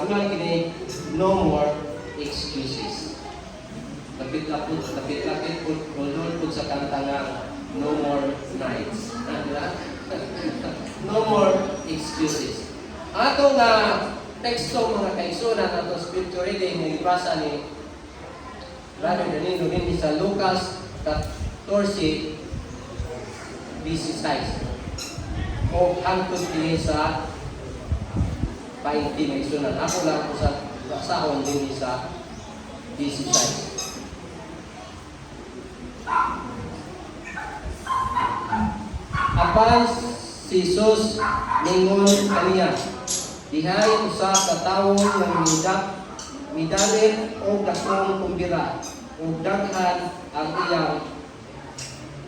Dungan kini no more excuses. Lapit-lapit po sa kanta nga no more nights. No more excuses. Ato nga teksto mga kaigsunan ato scripture reading nga ibasa ni Brother Danilo din sa Lucas 14:16. O hangtod din sa 20 nga isunan. Ako lang po sa sahon din sa 16. Apan si Jesus ningon kaniya, dihay usa ka tawo nga midalit o dakong kumbira ug daghan ang iyang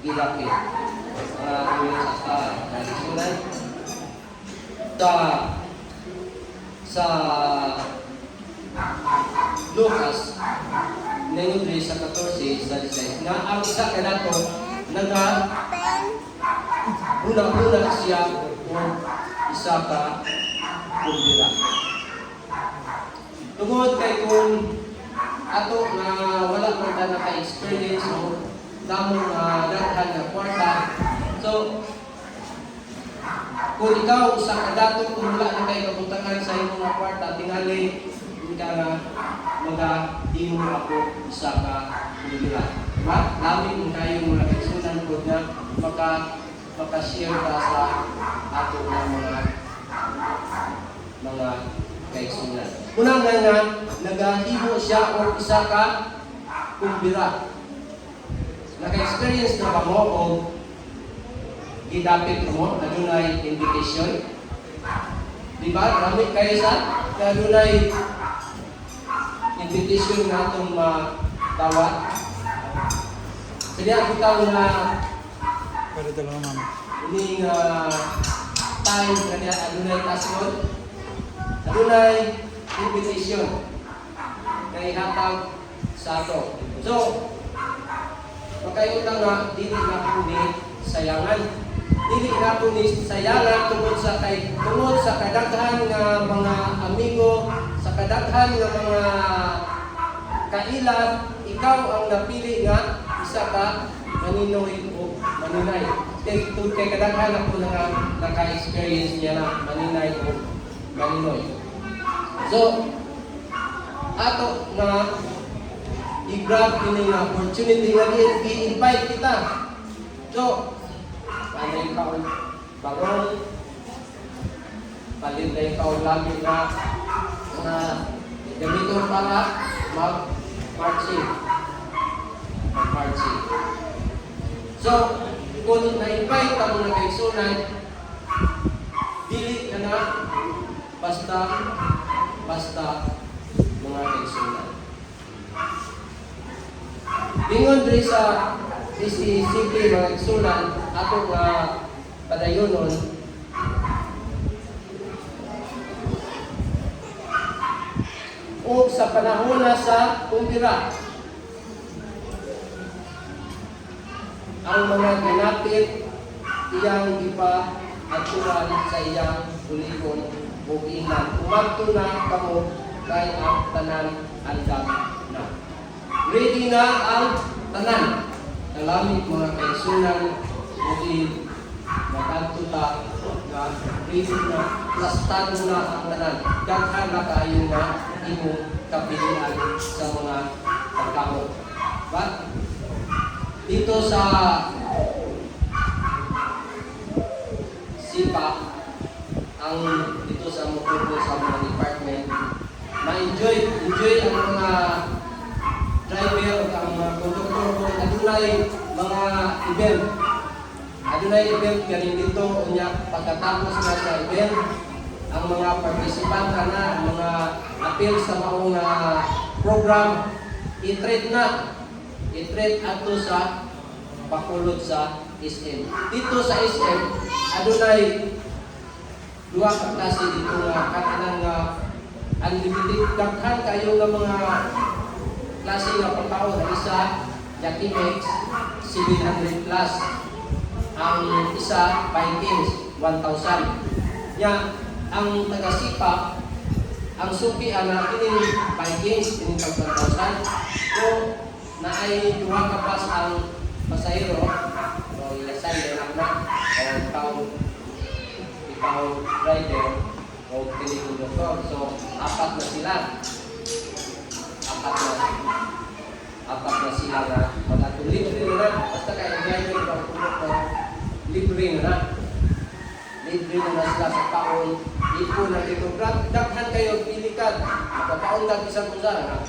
gilapit. Sa tradisyonan sa Lucas ningon diri sa 14 sa 16 nga ang isa kanato una siya o isa ka kumbira. Tungod kay kung ato nga wala man ta naka-experience o damong daghan nga kwarta. So, kung ikaw sa kadato kung wala na kayo kabutangan sa imong mga kwarta, tingali ka nga mag-imo ako isa ka kumbira. Diba? Lamig mo kayo mga kaisunan ko na maka-share ka sa ato ng mga kaisunan. Unang nga, nagahimo siya o isa ka kumbira. Naka-experience na ba mo o gidapit mo, adunay invitation? Diba? Ramit kayo sa adunay invitation na itong tawad. Jadi ako tahu na ini time kanya adunay kasod, adunay invitation kay hatag sa ato. So, makayutang na dili na po ni sayangan. Dili na po ni sayangan tungod sa kadaghan nga mga amigo, sa kadaghan nga mga kailab, ikaw ang napili nga isa ka maninoy o maninay. Kay kadaghan ako naka-experience niya na maninay o maninoy. So, ato nga i-grab kini nga opportunity nga i-invite kita. So, panay ka o bangon, palit na ikaw lamig na gamiton para mag-marching. So, kung na-invite ka mga kaigsunan, dili ka na basta mga kaigsunan. Bingon diri sa simple mga kaigsunan, ato nga padayonon, o sa panahon na sa kumbira, ang mga ginapit iyang ipa-aturan sa iyang ulikon o inan. Umanto na kamo kay ang tanan andam na. Ready na ang tanan. Kalamit mga kaigsunan muli makanto ta na ready na plastado na ang tanan. Daghan na kayo na imong kapilian sa mga pagkaon. But dito sa SIPA, ang dito sa Mokupo sa mga department, ma-enjoy ang mga driver o ang mga conductor kung adunay mga event. Adunay event galing dito, unya pagkatapos na sa event, ang mga participant na, ang mga appeal sa maong program, i-treat ato sa pakulod sa SM. Dito sa SM, adunay duha ka klase dito nga katanan nga unlimited daghan kayo nga mga klase nga pagkaon. Isa Yakimex 700 plus, ang isa Vikings 1,000. Ya, ang taga-SIPA ang suki ana kining Vikings kining pagpantasan so naay duha ka bus ang pasahero o ilasay na ikaw driver o kining conductor so apat na sila na magatuloy na basta kaya driver o conductor libre na sila sa taon iko na dito daghan kayo pilikan makapaon lang isang usa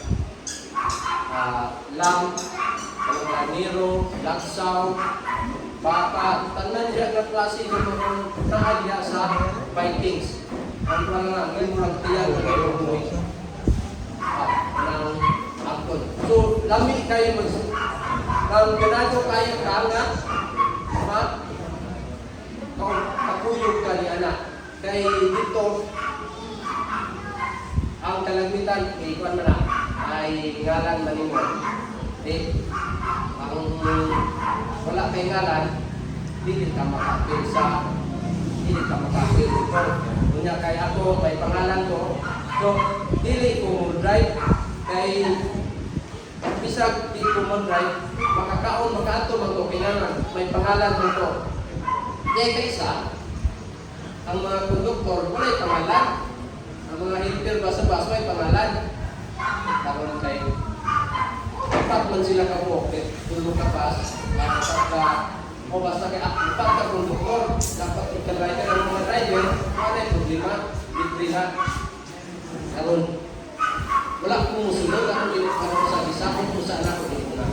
lam niro laksaw baka tanan diya na klase ng mga naadya sa Vikings ang mga may murang tiyan na kayo ng akon so lami kayo ang ganado kayo kaangat kapuyog ka ni anak kay dito ang kalagmitan kay kuan man ay ngalan manimo ang wala kay ngalan dili ka makapil dito unya kay ako may pangalan ko so dili ko drive kay bisag di ko mo drive makakaon makaato magkopinganan may pangalan mo to kaysa ang mga konduktor walay pangalan ang mga helper basa-basa may pangalan karon kay dapat man sila kabuk tulog ka pas o basta kay dapat ka konduktor dapat ikalayan ng mga driver may problema libre na karon wala kong musunod ako dito sa isa kung saan ako dito na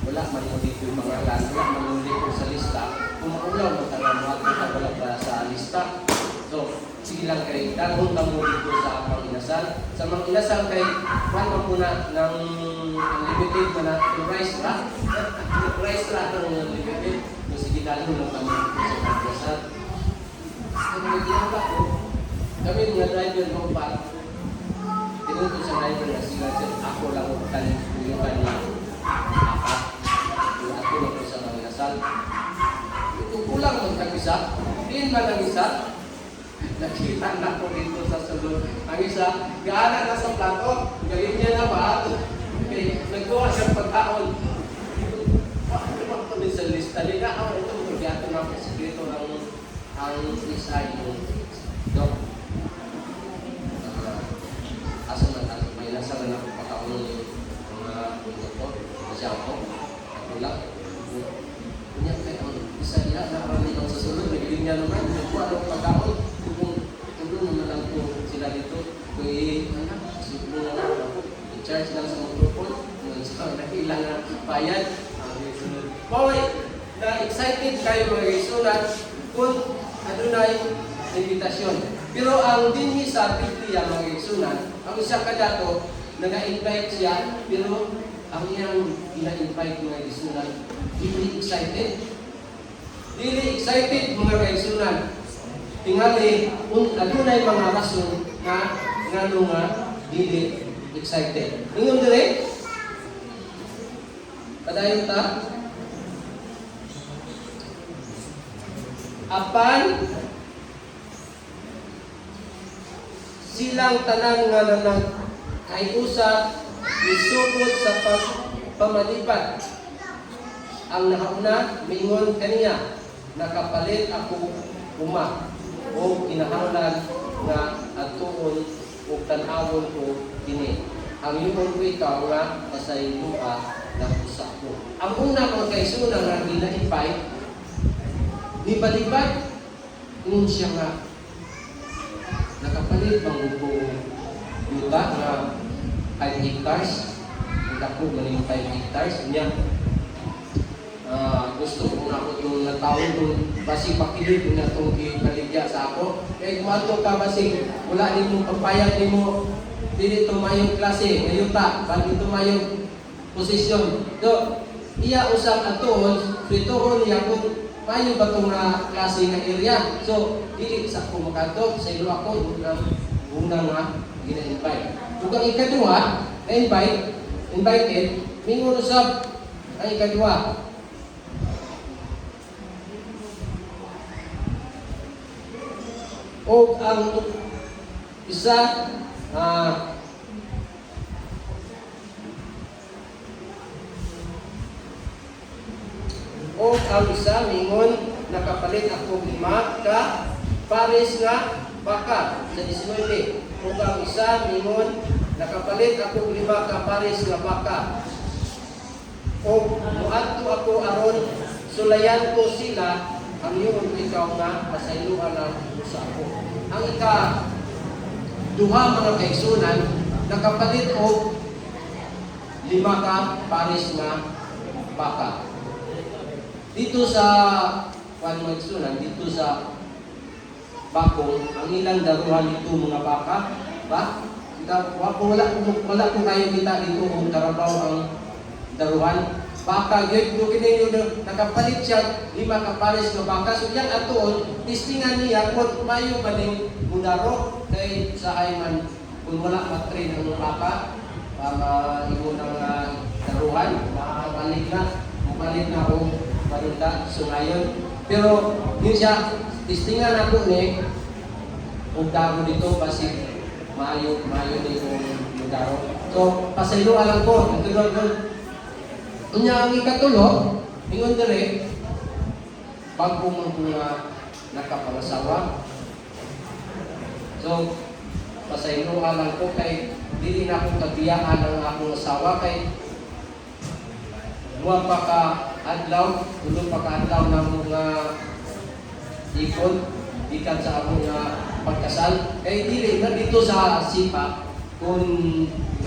wala man mo dito yung pangalan wala man mo dito sa lista kung maulaw mo taga wala pa sa lista so sige lang kay dahon ka mo dito sa Manginasal sa Manginasal kay kwan mo muna ng unlimited mo na price ra ng unlimited so sige dahon lang kami dito sa Manginasal kami ginagawa ko kami mga driver ng pa tinuto sa driver na sila ako lang yung kanila apat ako lang po sa Manginasal kulang magkag-isa din ba ng isa nakita na ko dito sa sulod ang isa gaana na sa plato galing niya na ba okay nagkuha siyang pagkaon ano ba ito sa lista nila ito magbiyato na ang sekreto ng ang isa yung dok asa na may nasa na ako pagkaon yung mga doktor kasi ako wala punya kayak bisa dia nak ramai orang sesulur negerinya naman itu ada pagkaon kung naman lang po sila dito kung anak siguro na ako i-charge lang sa mikrofon kung nakilang na bayad maway na excited kayo mga isulat kung adunay invitasyon pero ang dinhi sa Biblia mga isulat ang isa kadato naga-invite siya pero ang iyang ina-invite mga isulat Dili excited mga kaisunan. Tingali adunay mga rason na ngano nga dili excited. Ingon dire? Padayon ta. Apan silang tanan nga nanag kay usa isugod sa pamalipat ang nahauna mingon kaniya nakapalit ako uma o kinahanglan nga atuon o tan-awon ko kini ang iyong ko ikaw nga pasayloa ng usa ko ang una mga kaisunan nga gina-invite ni balibad ingon siya nga nakapalit pang yuta nga 5 hectares ako galing 5 hectares niya gusto ko na ako yung natawag kung basi pakilid na itong kaligya sa ako kaya kumato ka basi wala din mong pagpayag din mo dili tumayong klase ngayuta bali tumayong posisyon so iya usang atoon pritohon niya kung mayo ba itong klase nga area so dili sa ako makato sa ilo ako unang nga gina-invite kung ang ikaduha invited mingon usab ang ikaduha o isa o ang isa mingon nakapalit ako 5 ka pares nga baka sa 19. O ang isa mingon nakapalit ako 5 ka pares nga baka. O muadto ako aron sulayan ko sila ang iyong ikaw nga pasaylohan na sa ako. Ang duha mga kaigsunan nakapalit og 5 ka pares nga baka. Dito sa pagmagsunan, dito sa bakong, ang ilang daruhan dito mga baka, ba? Wala ko kayo kita dito kung karabaw ang daruhan. Baka, yun nakapalit siya 5 kapares ng baka. So yan atoon, testingan niya kung mayo ba ning mudaro kay sa ayman kung wala matrain ang baka para imo ng daruhan, mapalit na o paruta, so ngayon. Pero yun siya, testingan ako ni kung dago dito kasi mayo ni yung daro. So, pasaylo alam ko, natulog ko. Unya ang ikatulo, ingon dire, bago mo nakapangasawa. So, pasaylo alam ko kay dili na akong kabiyaan ang akong asawa kay duwa pa ka adlaw, tulo pa ka adlaw ng mga ikon, ikan sa akong pagkasal. Kaya dili na dito sa sipa, kung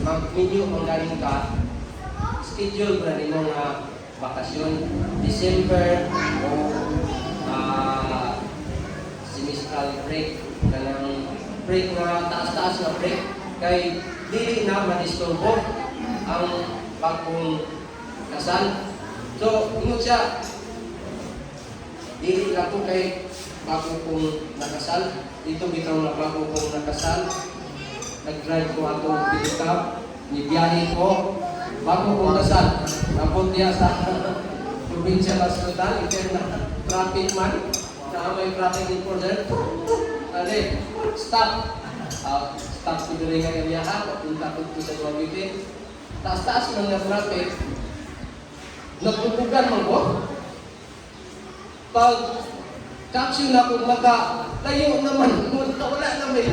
mag-minyo ang galing ka, schedule na rin mga bakasyon, December o semestral break, kanang break na taas-taas na break, kay dili na madisturbo ang bagong kasal. So, ingon siya, dili lang po kay bago kong nakasal. Dito bitaw na bago kong nakasal. Nag-drive ko ato dito, nibiyahe ko, bago kong kasal. Napon niya sa provincial hospital, ito na traffic man, na may traffic enforcer. Ali, stop. Stop ko dili nga niya ha, papunta ko sa Guapitin. Taas-taas lang na traffic. Nagpupugan man ko. Pag caption ako layo naman, wala naman.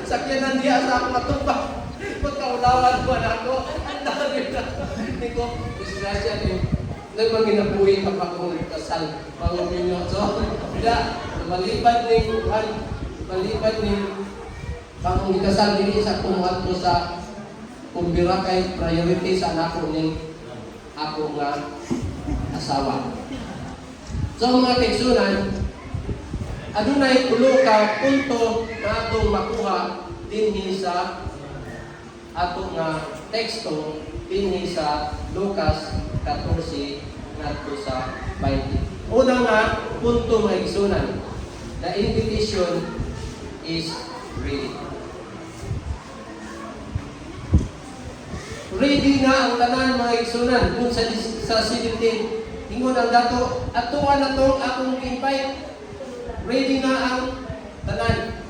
Sakyanan diya sa akong matubak. Pagkaulawan ko na ako. Ang dami na. Hindi ko, disgrasya niyo. Nagmang ginabuhi ka pa kung kasal. Pangulin nyo. So, malipad ni pang ikasal dili sa kumuhat ko sa kumbira kay priority sa anak ko ni ako nga asawa. So mga kaigsunan, adunay ulo ka punto na atong makuha dinhi sa ato nga teksto dinhi sa Lucas 14 ngadto sa 20. Una nga punto mga kaigsunan, the invitation is ready. Ready na ang tanan mga igsunan. Kung sa 17, ingon ang dato, atuan na itong akong invite. Ready na ang tanan.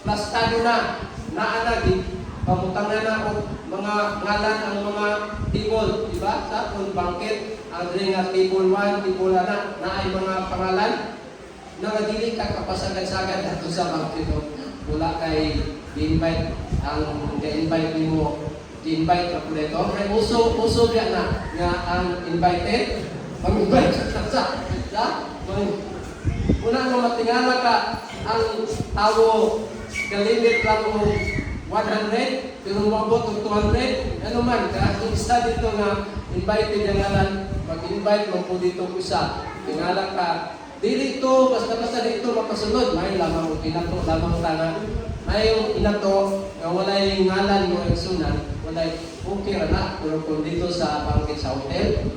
Plastado na. Naanagin. Pamutangan na ako mga ngalan ang mga table. Diba? Sa kung banket, ang nga table 1, table na ay mga pangalan. Nangadili ka kapasagad-sagad ato sa banket. Wala kay invite. Ang invite mo invite ka po dito. Kaya uso yan na nga ang invited, mag-invite ka sa una mo matingala ka ang tawo kalimit lang mo 100 pero mabot ng 200 ano man ka isa dito nga invited yung ngalan mag-invite mo po dito isa tingala ka dili ito basta dito mapasunod may lamang o kinato lamang tanga may yung inato na wala yung ngalan mo yung sunan wala okay na pero kung dito sa banquet sa hotel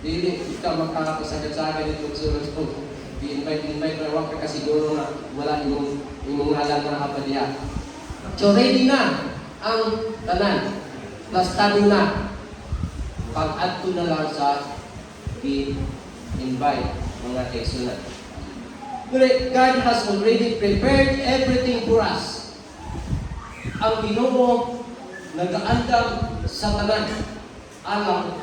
dili ka makakasagad-sagad dito sunod po i-invite na wag ka kasiguro na wala yung ngalan na kapadiha. So ready na ang tanan plastado na pag-adto na lang sa i-invite mga kaigsunan. God has already prepared everything for us. ang Ginoo nagaandam sa tanan alang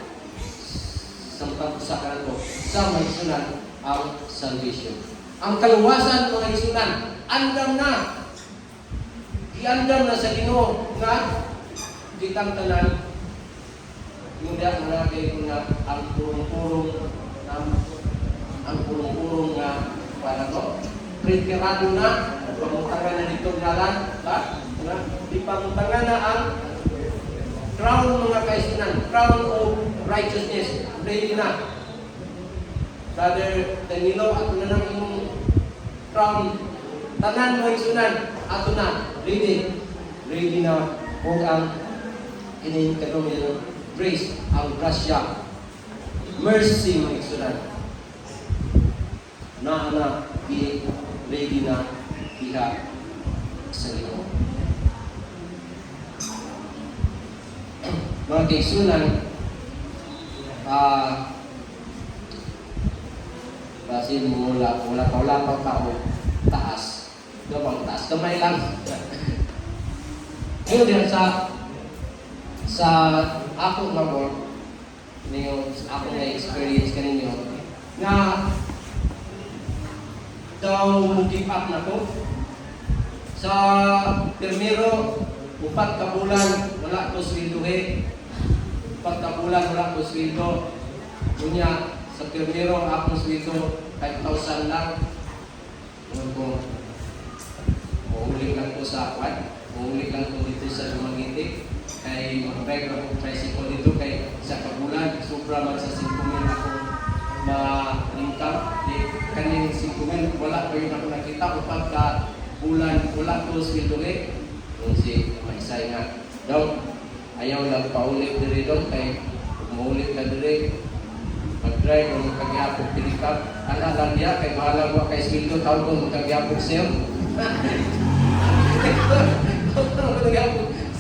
samtang usa kanako sa maisunan ang salvation. Ang kaluwasan mga isunan, andam na. Iandam na sa Ginoo nga kitang tanan hindi ang nagay ko na ang purong-purong nga para ko preparado na pamutangan na dito ngalan ba na di pamutangan na ang crown mga kaisunan, crown of righteousness ready na. Brother Danilo, ato na ng imong crown tanan mga isunan ato na ready na o ang ining kanong grace, ang grasya, mercy mga isunan na ready na diha sa Ginoo. Mga kaisunan, kasi wala pa tao taas. Gabang taas, kamay lang. Ngayon din sa ako nga work, ako nga experience kaninyo, nga daw give up na ko. Sa primero, 4 ka bulan, wala ko sweldohe. 4 ka bulan, wala ko sweldo. Kunya, sa primero, akong sweldo, 5,000 lang. Ngayon ko, uuling lang ko sa akwad. Uuling lang ko dito sa Dumaguete. Kay mag-drive ako tricycle dito kay sa kabulan. Sobra man sa 5,000 ako ma-income. Kaning 5,000, wala ko yun ako nakita. Upag ka bulan, wala ko sweldohe. Kung si Maisay nga, daw, ayaw lang paulit diri daw kay umulit ka diri mag-drive o magkagyapog pinikap ala lang niya kay bahala mo kay sweldo taon ko magkagyapog sir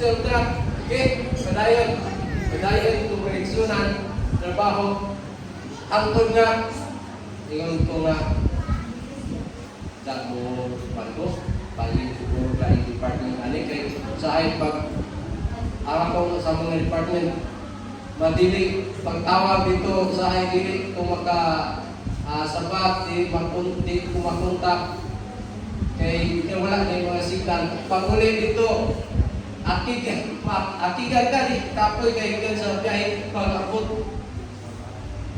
sir na okay padayon kung koneksyonan trabaho hangtod nga ingon ko nga dagmo pagko paling siguro kayo department ani kay sa ay pag ako sa mga department madili pagtawag dito sa ay dili kung sabat di kumakontak kay wala na yung mga signal pag uli dito akigan ka di kapoy kayo yan sa biyahe pag-abot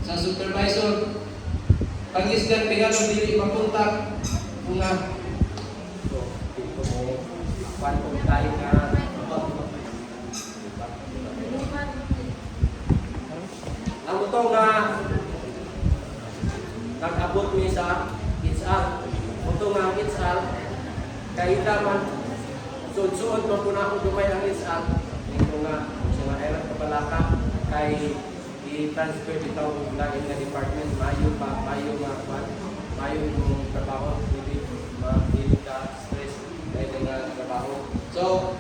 sa supervisor pag-isgan pigano dili makontak kung kung tayo nga ang ito nga nag-abot mi sa HR ito nga ang HR kahit naman suod-suod man po na ako dumay ang HR ito nga sa mga erang kapalaka kay i-transfer dito lagi nga department mayo yung trabaho hindi ka stress dahil nga trabaho. So,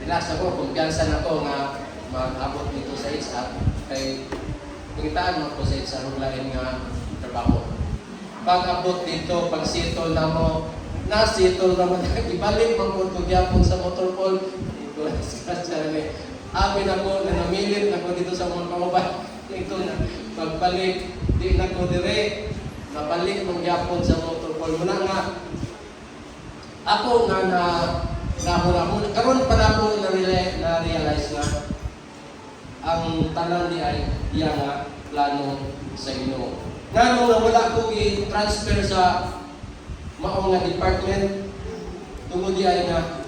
relax ako, kumpiyansa na ako nga mag-abot dito sa HR kay pagitaan mo ko sa HR lain nga trabaho. Pag-abot dito, pag-settle na mo, na-settle naman, ibalik mo po ito gyapon sa motor pool. Ito na scratch ni. Amin ako na namilit ako dito sa mga kamabay. Ito na, pagbalik, di na ko dire, nabalik mong gyapon sa motor pool. Muna nga, ako nga nahura-hura. Karoon pa na ako na-realize na ang tanan di ay iya nga plano sa Ginoo. Nga nung nawala ko i-transfer sa maong nga department, tungod di ay nga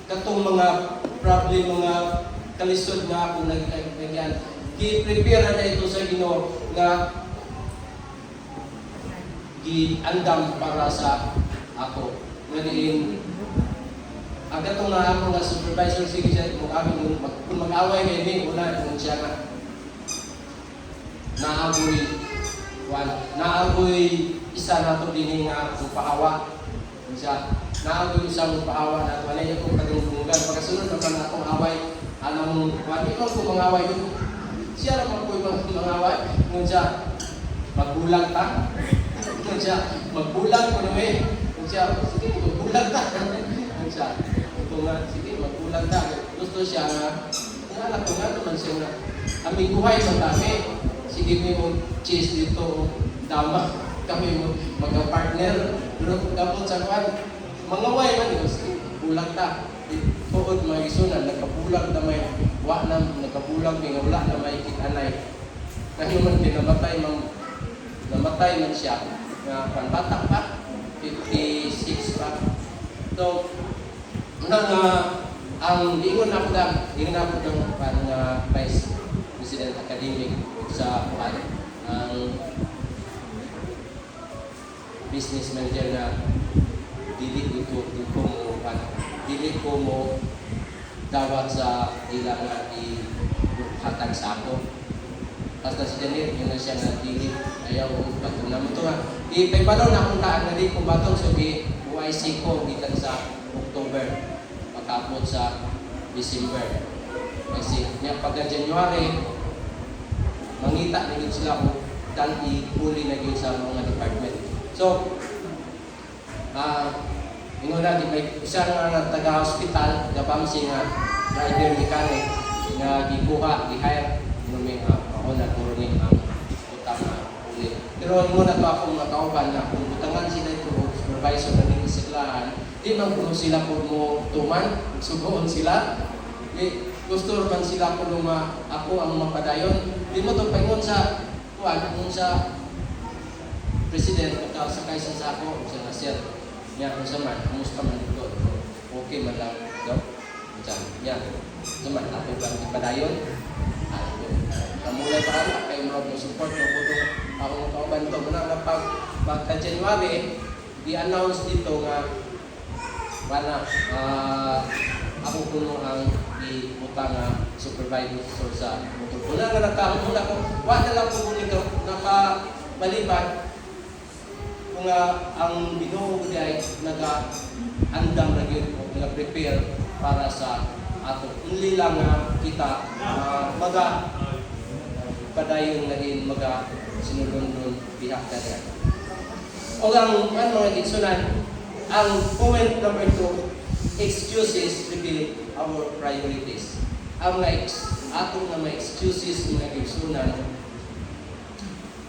katong mga problem, mga kalisod nga ako nag-agyan. I-prepare na ito sa Ginoo nga gi-andam para sa ako. Ngayon, ang katong na ako nga supervisor sige siya kung mag-away ngayon eh, una kung siya nga naagoy isa na ito din nga upahawa siya naagoy isang upahawa na wala niya kong kadungtungan pagkasunod naman akong away alam mong ikaw kung mga away siya naman po yung mga away kung siya magbulang ta kung siya magbulang ko naman kung siya sige magbulang ta kung siya ito nga sige bulag na. Gusto siya nga, alam ko nga naman siya nga, aming buhay sa dami. Sige mo yung cheese dito, dama. Kami mo magka-partner. Pero kapot sa kwan, mga way man yun, bulag ta. Tuod mga isunan, nagkabulag na may nagkabulag, may wala na may kitanay. Kaya man namatay man siya. Nga panbata pa, 56 pa. So, ang ingon ako ng Vice President Academic sa ang business manager na dili ko mo dawat sa ilang ihatag sa ako. Basta si Janir, yun na siya na dili ayaw batong na mo ito nga. Ipagpanaw na akong taan na rin kung batong so UIC ko gitan sa October pagkaapot sa December. Kasi niya pagka January mangita na yun sila kung dan i-huli na yun sa mga department. So, ingon na, may isa nga taga-hospital, gabamsi nga driver mechanic nga gikuha, gi-hire, may ako na turunin ang utang na ulit. Pero ingon na to akong nakauban na kung utangan sila ito, supervisor na din siklahan, di man kung sila po mo tuman, sugoon sila, gusto man sila po ako ang mapadayon. Di mo ito paingon sa kung sa president o sa kaisa sa ako, sa nasir niya kung sa man, kumusta man ito, okay man lang ito. Yan, sa man, ako ba ipadayon? Kamulay pa kami, kayo mga support na po itong akong kauban ito. Muna na pagka-January, i-announce dito nga ako puno ang i-utang na supervisor sa motor. Una nga nagkahula ko, wala na lang po nito, nakabaliban kung ang binuo ay nag-andam na yun, nag-prepare para sa ato. Hindi lang kita padayon na rin sinulundon bihak na rin. O ang mga gitsunan, ang point number 2, excuses reveal our priorities. Ang ato nga may excuses nga gitsunan,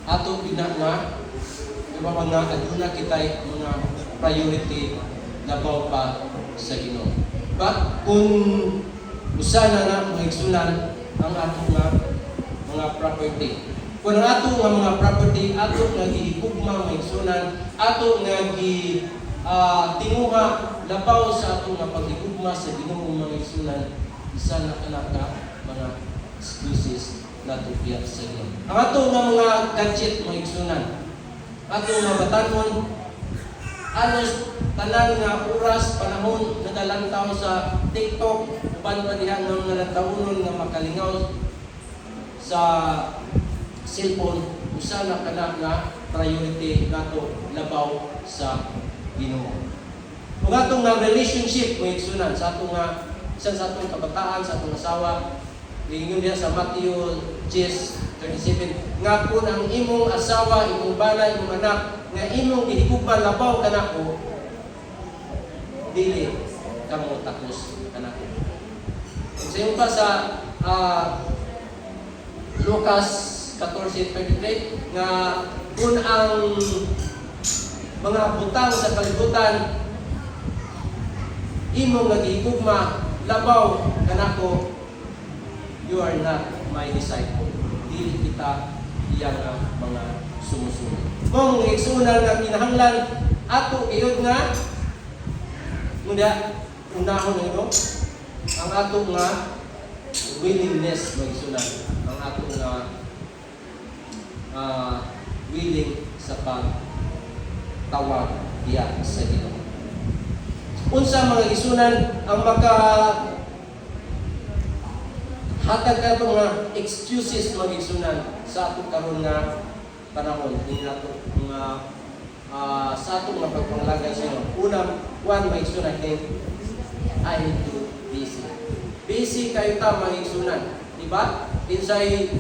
ato pinaka diba mga aduna kita'y mga priority labaw pa sa Ginoo. But kung usa na mga igsunan ang ato nga mga property. Kung ang ato nga mga property, ato nga gihigugma mga igsunan, ato nga tinguha labaw sa ato nga paghigugma sa Ginoo mga igsunan, isa na kanaka mga excuses na tupiyak sa Ginoo. Ang ato nga mga gadget mga igsunan, ato nga batanon, alos tanan nga oras, panahon, nagalantaw sa TikTok, uban pa dihan ng nalatawunon nga makalingaw sa cellphone, usa na kana nga priority nato labaw sa Ginoo. Kung atong nga relationship mo igsunan sa atong nga sa atong kabataan, sa atong asawa, ingon diha sa Matthew 10:37, nga kung ang imong asawa, imong bana, imong anak, nga imong gihigugma labaw kanako, dili kamo takos kanako. Sa pa sa Lucas 14:33 nga kung ang mga butang sa kalibutan imong nagihigugma labaw kanako, you are not my disciple. Dili kita iyang mga sumusunod. Kung igsunan nga kinahanglan ato iyod nga muna unahon nito ang ato nga willingness magsunan, ang ato nga willing sa pagtawag diya sa Ginoo. Unsa mga isunan ang hatag ka mga excuses mga isunan sa ato karon nga panahon din nato mga sa ato nga pagpanglagan sa Ginoo. One may isunan kay I need to busy. Busy kayo ta mga isunan, di ba? Insay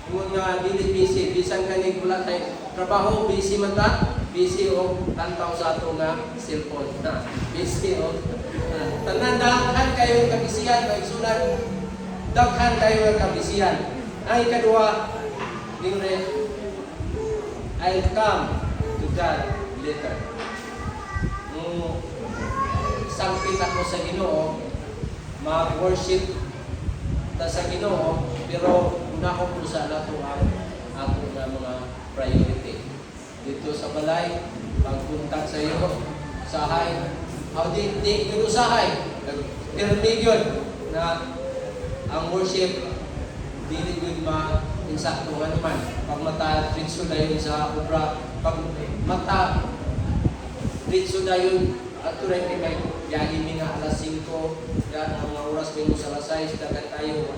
yung dili busy, bisan kani wala tay trabaho, busy man ta, busy o tantaw sa ato nga cellphone na. Busy o tanan daghan kayo kabisihan, kaigsunan, daghan kayo ng kabisihan. Ang ikaduha, lingre, I'll come to God later. Sangpit ako sa Ginoo, mag-worship ta sa Ginoo, pero una ko po sa nato ang ato nga mga priority. Dito sa balay, pagpunta sa iyo, sahay, di ko usahay, nag-permigyon na ang worship, dili yun ma-insakto nga naman. Pag mata, ritso na yun sa obra, pag mata, ritso na yun, at rin kay yahin mi nga alas 5, yan ang mga oras may mo sa alas 6, dagat tayo,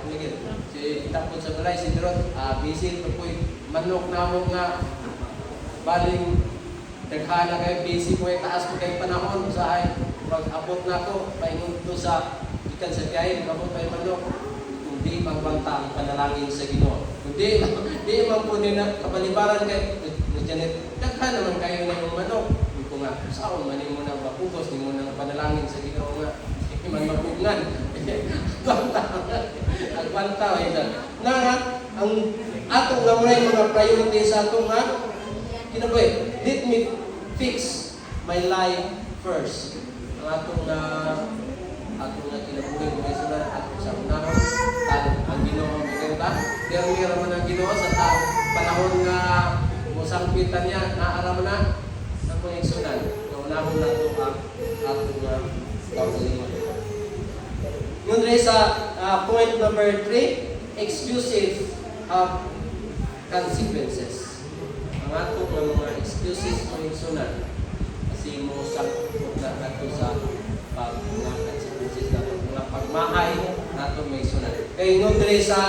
si tapon sa balay, si Dirot, busy, tupoy, manok na mo nga, baling, daghana kayo, busy po, taas ko kayo panahon, sa pag-abot na ko, paingon to sa, ikan sa biyahe, abot pa yung manok, hindi magbanta ang panalangin sa Ginoo. Hindi man po nila kabalibaran kayo, Janet, daghan naman kayo na yung manok, ko nga, saan man mo nang mapugos, di mo nang panalangin sa Ginoo nga, hindi man mapugnan. Agbanta, na nga, ang atong nga muna yung mga priorities sa atong nga, kinaboy, let me fix my life first. Ang atong nga kinabuhi mo kayo sila, atong sa unahon, ang Ginoo, pero meron man ang Ginoo sa panahon nga musangpitan niya, naaraman na, kung iksunan, na unahon na ito ang atong kaugalingon. Yun rin sa point number 3, excuses have consequences. Ang atong mga excuses kung iksunan, kasi mo sakot na ito sa mga consequences na ito, mga pagmahay na ito may iksunan. Kaya yun rin sa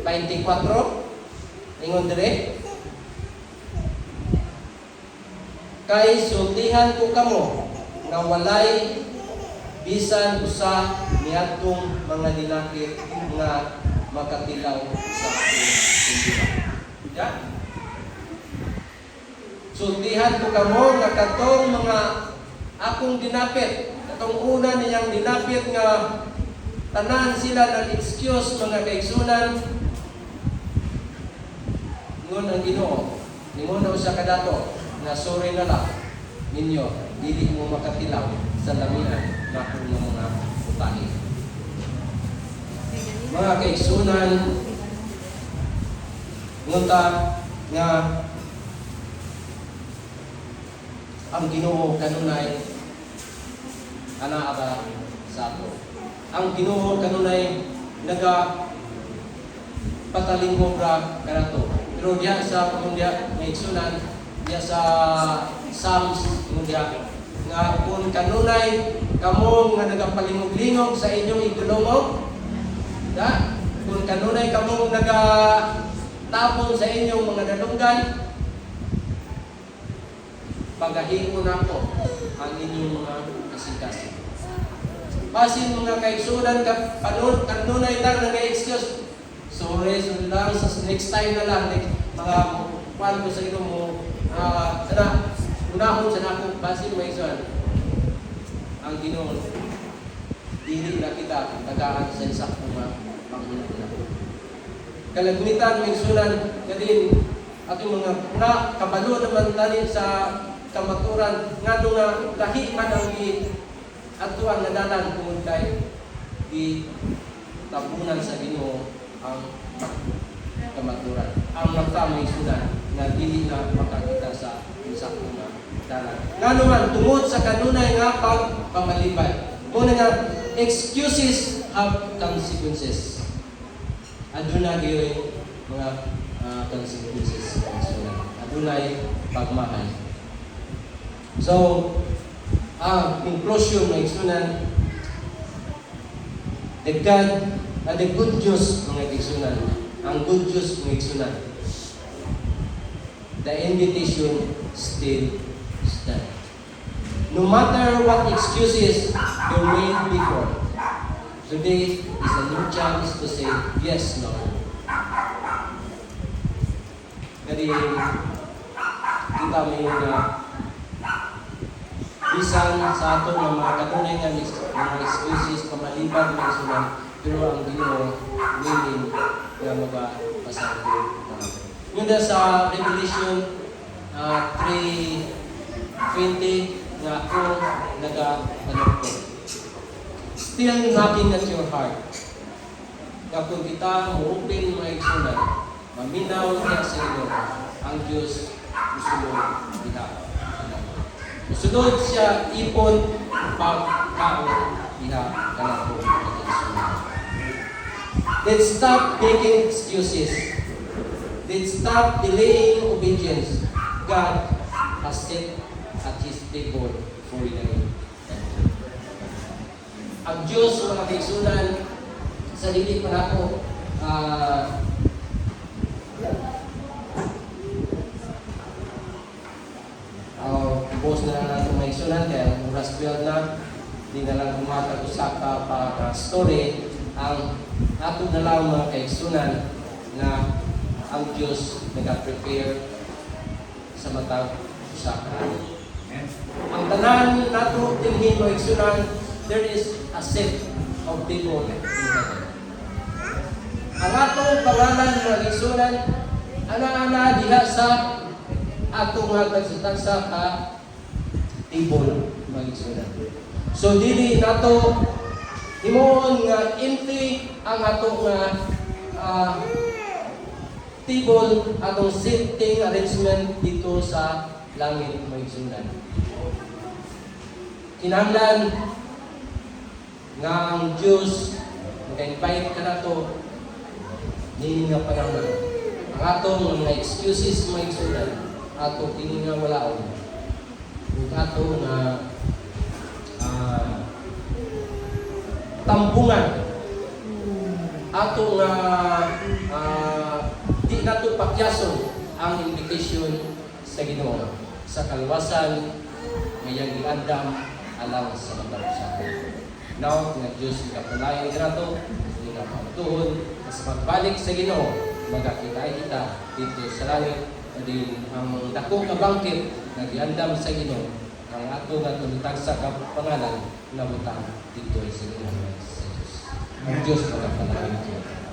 24, ingon dire, kay sultihan ko kamo nga walay bisan usa niadtong mga nilakit nga makatilaw sa akong himpilan. Ya? Sultihan ko kamo nga katong mga akong dinapit, katong una niyang dinapit nga tanan sila nag-excuse mga kaigsunan, ngon ang Ginoo, ningon na usa ka dato na sorry na lang ninyo, dili mo makatilaw sa lamian na akong mga utahi. Mga kaigsunan, ngunta nga ang Ginoo kanunay anaaba sa ato. Ang Ginoo kanunay naga patalingog ra kanato. Pero diya sa pamundya nga igsunan, diya sa Psalms mundya nga kung kanunay kamo nga nagapalingog-lingog sa inyong igdulongog, da? Kung kanunay kamo nagatapon sa inyong mga dalunggan, pagahingon nako ang inyong mga kasing-kasing. Basin mga kaigsunan kanunay lang nag-excuse. Sorry lang, sa next time na lang, mga kuwan ko sa inyo mo, sana, unahon sa nakong basin mo iksunan. Ang Ginoo, dili na kita tagaan sa insakto nga panghuna. Kalagmitan mo iksunan, kadin, ating mga kabalo naman tani sa kamaturan, nga nga lahi man ang atuan na dalan kung kay tabunan sa Ginoo ang kamaturan. Ang magtamay sunan na dili na makakita sa insakto nga dalan. Nga naman, tungod sa kanunay nga pagpamalibay. Muna nga, excuses have consequences. Aduna gayon mga consequences. Adunay pagmahal. So, conclusion ng igsunan, the good news mga igsunan, ang good news mga igsunan, the invitation still stands. No matter what excuses you made before, today is a new chance to say, yes, Lord. Jadi, kita may bisan sa ato ng mga katunay nga mga excuses pamaliban ng isunan, pero ang Ginoo willing nga magpasakit natin. Yun na sa Revelation 3:20 nga ako nag-anak ko. Still knocking at your heart. Kapag kita mo-open mga isunan, maminaw niya sa inyo ang Diyos musulod diha. Musulod siya ipon pagkaon diha kanako ang isunan. Let's stop making excuses. Let's stop delaying obedience. God has set at His table for you. Ang Diyos mga kaigsunan sa dili pa nako boss na lang natin may isunan kaya oras 12 na di na lang umatag-usap pa story ang ato na lang mga kaigsunan na ang Diyos nag-prepare sa matag usapan. Ang tanan nato dinhi mga kaigsunan, there is a set of people in heaven. Ang atong pangalan mga kaigsunan ana-ana diha sa atong nga tagsa ka table mga kaigsunan. So dili nato himuon nga empty ang atong table, atong seating arrangement dito sa langit mga kaigsunan. Kinahanglan nga ang Diyos mag-invite ka na to hindi nga panahon. Ang atong mga excuses mga kaigsunan ato hindi nga walaon. Ang ato nga tampungan ato nga di nato pakyason ang invitation sa Ginoo sa kalwasan ngayang giandam alang sa matag-usapan. Now, nga Diyos ikapalayan ka na to, hindi na pagtuhon, mas magbalik sa Ginoo, magkakita kita dito sa langit, din ang dakong kabangkit na giandam sa Ginoo, ang ato nga tulutag sa pangalan na butang dito sa Ginoo. Ang Diyos magkapalayan ka.